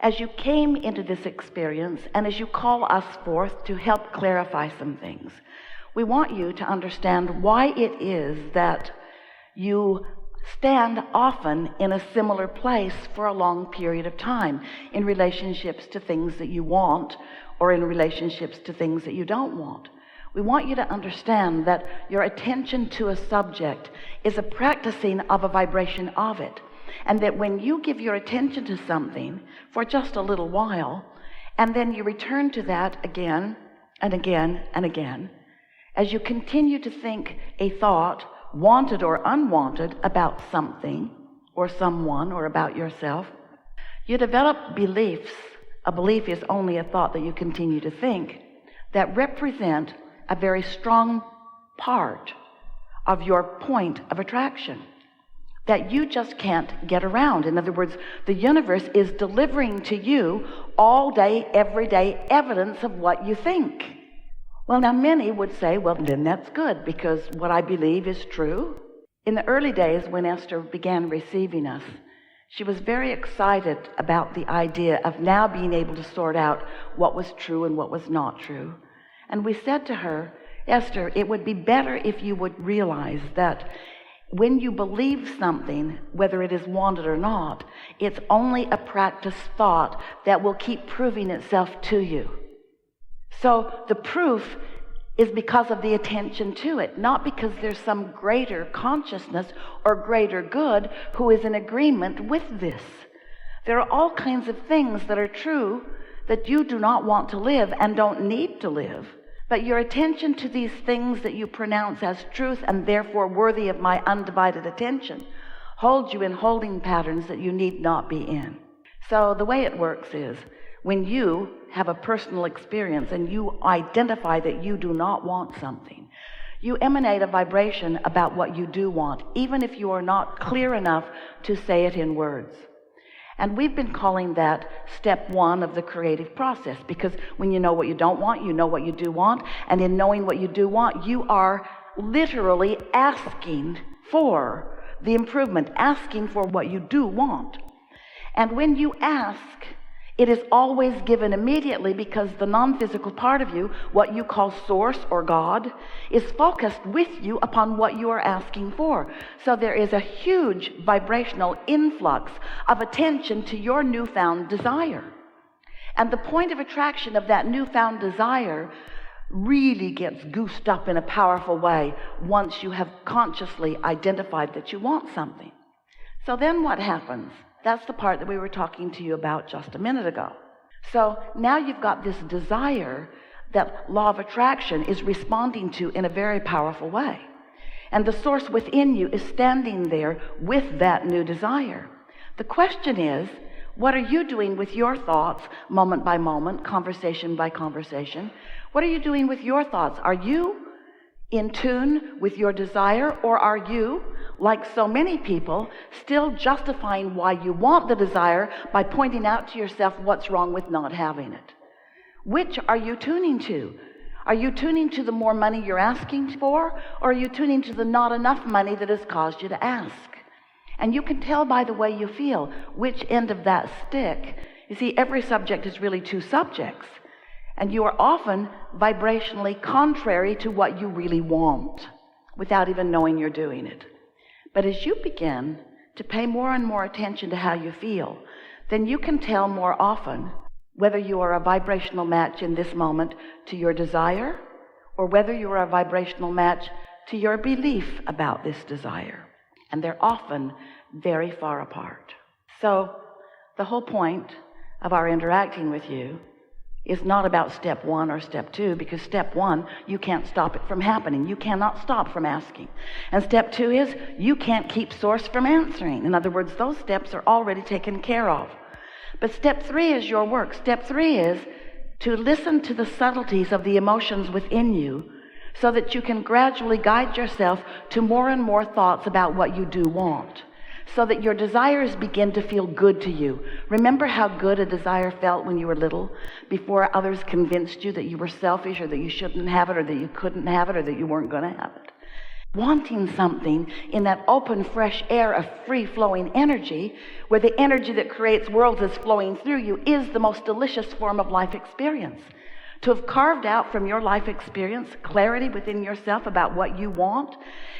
as you came into this experience and as you call us forth to help clarify some things, we want you to understand why it is that you stand often in a similar place for a long period of time in relationships to things that you want or in relationships to things that you don't want. We want you to understand that your attention to a subject is a practicing of a vibration of it, and that when you give your attention to something for just a little while, and then you return to that again and again and again, as you continue to think a thought, wanted or unwanted, about something or someone or about yourself, you develop beliefs. A belief is only a thought that you continue to think that represent a very strong part of your point of attraction that you just can't get around. In other words, the universe is delivering to you all day, every day, evidence of what you think. Well, now many would say, well, then that's good, because what I believe is true. In the early days when Esther began receiving us, she was very excited about the idea of now being able to sort out what was true and what was not true. And we said to her, Esther, it would be better if you would realize that when you believe something, whether it is wanted or not, it's only a practice thought that will keep proving itself to you. So the proof is because of the attention to it, not because there's some greater consciousness or greater good who is in agreement with this. There are all kinds of things that are true that you do not want to live and don't need to live. But your attention to these things that you pronounce as truth and therefore worthy of my undivided attention holds you in holding patterns that you need not be in. So the way it works is, when you have a personal experience and you identify that you do not want something, you emanate a vibration about what you do want, even if you are not clear enough to say it in words. And we've been calling that step one of the creative process, because when you know what you don't want, you know what you do want, and in knowing what you do want, you are literally asking for the improvement, asking for what you do want. And when you ask, it is always given immediately, because the non-physical part of you, what you call source or God, is focused with you upon what you are asking for. So there is a huge vibrational influx of attention to your newfound desire. And the point of attraction of that newfound desire really gets goosed up in a powerful way once you have consciously identified that you want something. So then what happens? That's the part that we were talking to you about just a minute ago. So now you've got this desire that law of attraction is responding to in a very powerful way. And the source within you is standing there with that new desire. The question is, what are you doing with your thoughts moment by moment, conversation by conversation? What are you doing with your thoughts? Are you in tune with your desire, or are you, like so many people, still justifying why you want the desire by pointing out to yourself what's wrong with not having it? Which are you tuning to? Are you tuning to the more money you're asking for, or are you tuning to the not enough money that has caused you to ask? And you can tell by the way you feel which end of that stick. You see, every subject is really two subjects, and you are often vibrationally contrary to what you really want without even knowing you're doing it. But as you begin to pay more and more attention to how you feel, then you can tell more often whether you are a vibrational match in this moment to your desire, or whether you are a vibrational match to your belief about this desire. And they're often very far apart. So the whole point of our interacting with you is not about step one or step two, because step one, you can't stop it from happening. You cannot stop from asking. And step two is, you can't keep source from answering. In other words, those steps are already taken care of. But step three is your work. Step three is to listen to the subtleties of the emotions within you, so that you can gradually guide yourself to more and more thoughts about what you do want, so that your desires begin to feel good to you. Remember how good a desire felt when you were little, before others convinced you that you were selfish, or that you shouldn't have it, or that you couldn't have it, or that you weren't going to have it. wanting something in that open, fresh air of free-flowing energy, where the energy that creates worlds is flowing through you, is the most delicious form of life experience. To have carved out from your life experience clarity within yourself about what you want,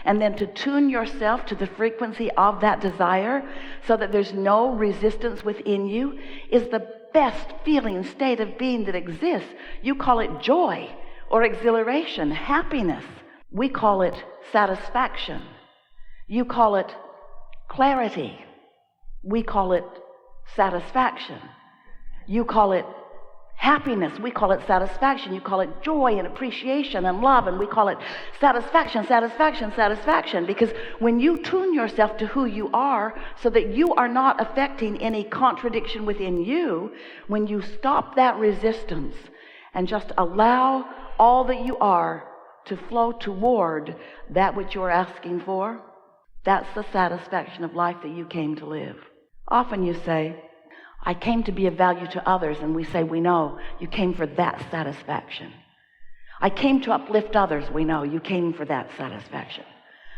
and then to tune yourself to the frequency of that desire so that there's no resistance within you, is the best feeling state of being that exists. You call it joy or exhilaration, happiness. We call it satisfaction. You call it clarity. We call it satisfaction. You call it happiness. We call it satisfaction. You call it joy and appreciation and love, and we call it satisfaction, satisfaction, satisfaction. Because when you tune yourself to who you are so that you are not affecting any contradiction within you, when you stop that resistance and just allow all that you are to flow toward that which you're asking for, that's the satisfaction of life that you came to live. Often you say, I came to be of value to others, and we say, we know you came for that satisfaction. I came to uplift others, we know you came for that satisfaction.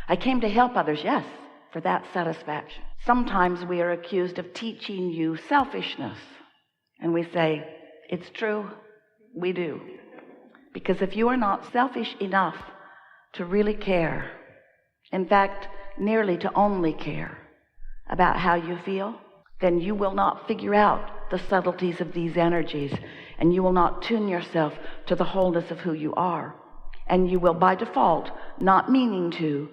I came to help others, yes, for that satisfaction. Sometimes we are accused of teaching you selfishness, and we say, it's true, we do. Because if you are not selfish enough to really care, in fact, nearly to only care about how you feel, then you will not figure out the subtleties of these energies, and you will not tune yourself to the wholeness of who you are. And you will, by default, not meaning to,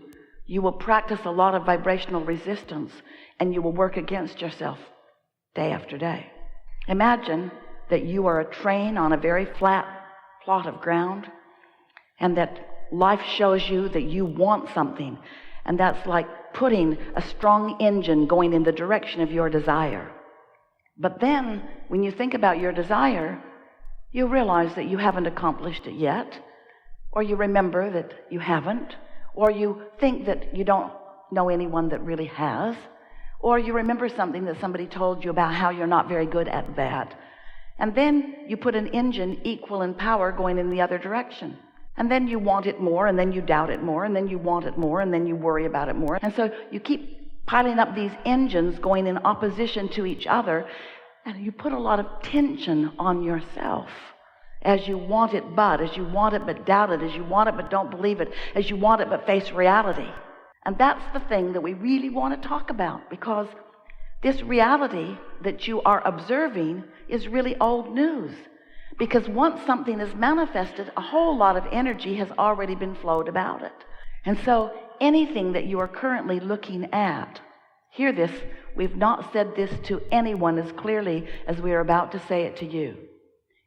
you will practice a lot of vibrational resistance, and you will work against yourself day after day. Imagine that you are a train on a very flat plot of ground, and that life shows you that you want something, and that's like putting a strong engine going in the direction of your desire. But then, when you think about your desire, you realize that you haven't accomplished it yet, or you remember that you haven't, or you think that you don't know anyone that really has, or you remember something that somebody told you about how you're not very good at that. And then you put an engine equal in power going in the other direction. And then you want it more, and then you doubt it more, and then you want it more, and then you worry about it more. And so you keep piling up these engines going in opposition to each other, and you put a lot of tension on yourself as you want it but doubt it, as you want it but don't believe it, as you want it but face reality. And that's the thing that we really want to talk about, because this reality that you are observing is really old news. Because once something is manifested, a whole lot of energy has already been flowed about it. And so anything that you are currently looking at, hear this, we've not said this to anyone as clearly as we are about to say it to you.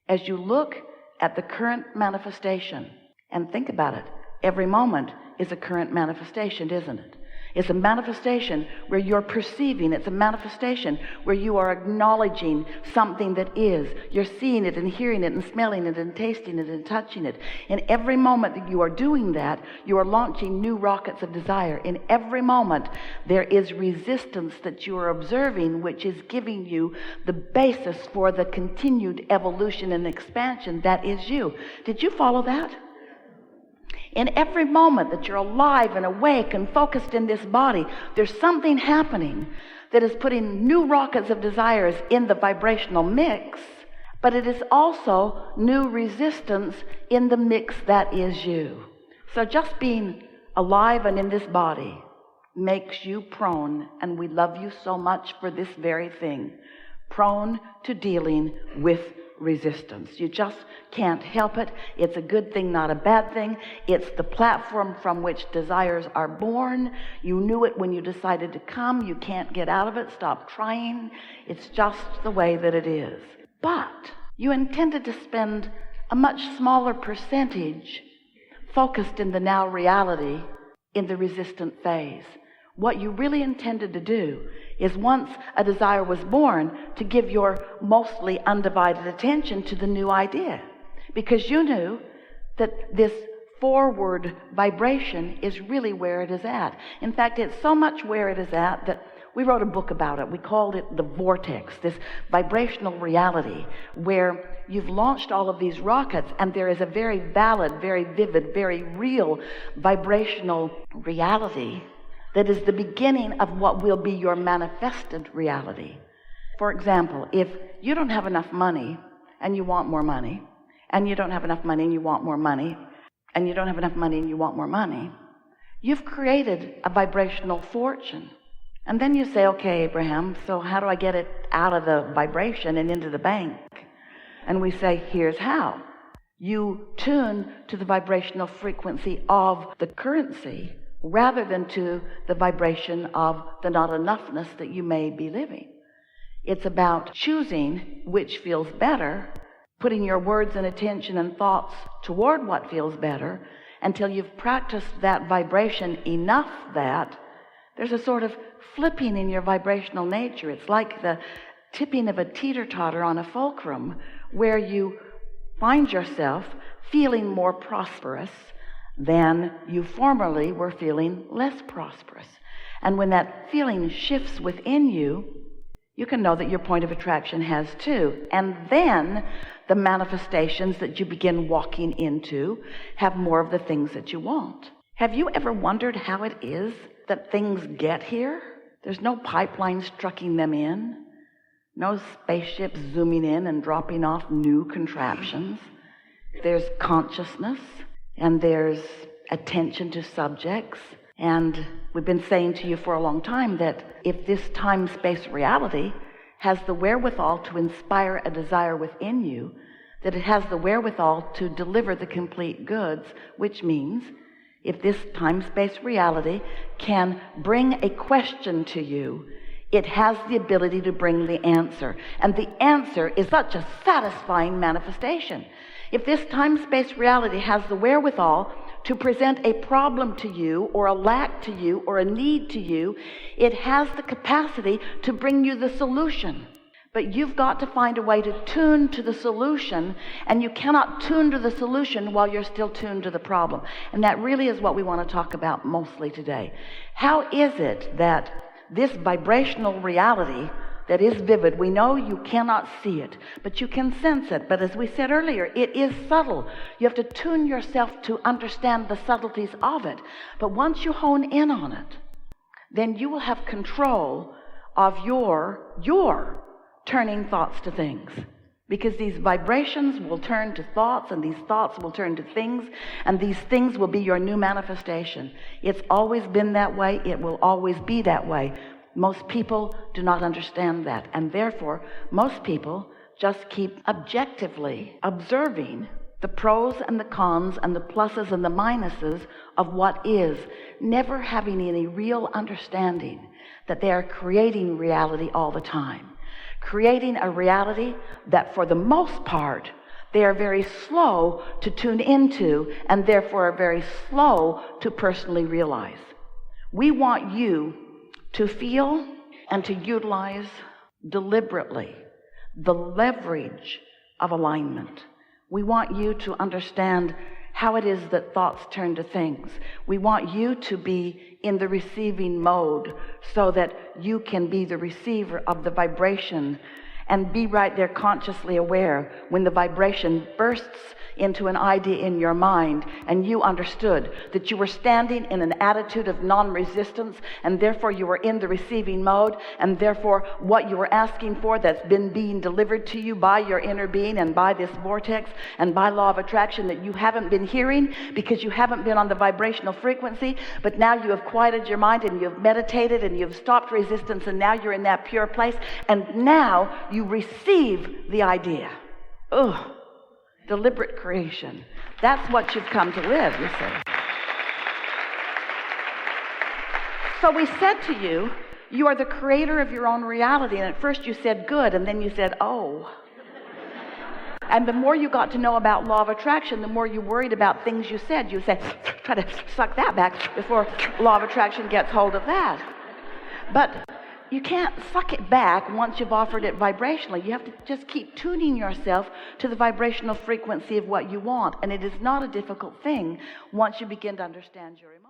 As you look at the current manifestation, and think about it, every moment is a current manifestation, isn't it? It's a manifestation where you're perceiving. It's a manifestation where you are acknowledging something that is. You're seeing it and hearing it and smelling it and tasting it and touching it. In every moment that you are doing that, you are launching new rockets of desire. In every moment, there is resistance that you are observing, which is giving you the basis for the continued evolution and expansion that is you. Did you follow that? In every moment that you're alive and awake and focused in this body, there's something happening that is putting new rockets of desires in the vibrational mix, but it is also new resistance in the mix that is you. So just being alive and in this body makes you prone, and we love you so much for this very thing, prone to dealing with resistance. You just can't help it. It's a good thing, not a bad thing. It's the platform from which desires are born. You knew it when you decided to come. You can't get out of it. Stop trying. It's just the way that it is. But you intended to spend a much smaller percentage focused in the now reality in the resistant phase. What you really intended to do is, once a desire was born, to give your mostly undivided attention to the new idea. Because you knew that this forward vibration is really where it is at. In fact, it's so much where it is at that We wrote a book about it. We called it The Vortex, this vibrational reality where you've launched all of these rockets and there is a very valid, very vivid, very real vibrational reality that is the beginning of what will be your manifested reality. For example, if you don't have enough money and you want more money, and you don't have enough money and you want more money, and you don't have enough money and you want more money, you've created a vibrational fortune. And then you say, okay, Abraham, so how do I get it out of the vibration and into the bank? And we say, here's how. You tune to the vibrational frequency of the currency rather than to the vibration of the not enoughness that you may be living. It's about choosing which feels better, putting your words and attention and thoughts toward what feels better until you've practiced that vibration enough that there's a sort of flipping in your vibrational nature. It's like the tipping of a teeter-totter on a fulcrum where you find yourself feeling more prosperous than you formerly were feeling less prosperous. And when that feeling shifts within you, you can know that your point of attraction has too. And then the manifestations that you begin walking into have more of the things that you want. Have you ever wondered how it is that things get here? There's no pipelines trucking them in, no spaceships zooming in and dropping off new contraptions. There's consciousness, and there's attention to subjects. And we've been saying to you for a long time that if this time-space reality has the wherewithal to inspire a desire within you, that it has the wherewithal to deliver the complete goods, which means if this time-space reality can bring a question to you, it has the ability to bring the answer. And the answer is such a satisfying manifestation. If this time-space reality has the wherewithal to present a problem to you, or a lack to you, or a need to you, it has the capacity to bring you the solution. But you've got to find a way to tune to the solution, and you cannot tune to the solution while you're still tuned to the problem. And that really is what we want to talk about mostly today. How is it that this vibrational reality that is vivid, we know you cannot see it, but you can sense it. But as we said earlier, it is subtle. You have to tune yourself to understand the subtleties of it. But once you hone in on it, then you will have control of your turning thoughts to things. Because these vibrations will turn to thoughts, and these thoughts will turn to things, and these things will be your new manifestation. It's always been that way. It will always be that way. Most people do not understand that, and therefore most people just keep objectively observing the pros and the cons and the pluses and the minuses of what is, never having any real understanding that they are creating reality all the time. Creating a reality that for the most part they are very slow to tune into, and therefore are very slow to personally realize. We want you to feel and to utilize deliberately the leverage of alignment. We want you to understand how it is that thoughts turn to things. We want you to be in the receiving mode so that you can be the receiver of the vibration and be right there consciously aware when the vibration bursts into an idea in your mind, and you understood that you were standing in an attitude of non-resistance, and therefore you were in the receiving mode, and therefore what you were asking for that's been being delivered to you by your inner being and by this vortex and by law of attraction that you haven't been hearing because you haven't been on the vibrational frequency, but now you have quieted your mind and you've meditated and you've stopped resistance, and now you're in that pure place, and now you receive the idea. Ugh. Deliberate creation. That's what you've come to live, you see. So we said to you, you are the creator of your own reality. And at first you said good, and then you said, oh. And the more you got to know about law of attraction, the more you worried about things you said. You said, try to suck that back before law of attraction gets hold of that. But you can't suck it back once you've offered it vibrationally. You have to just keep tuning yourself to the vibrational frequency of what you want. And it is not a difficult thing once you begin to understand your emotions.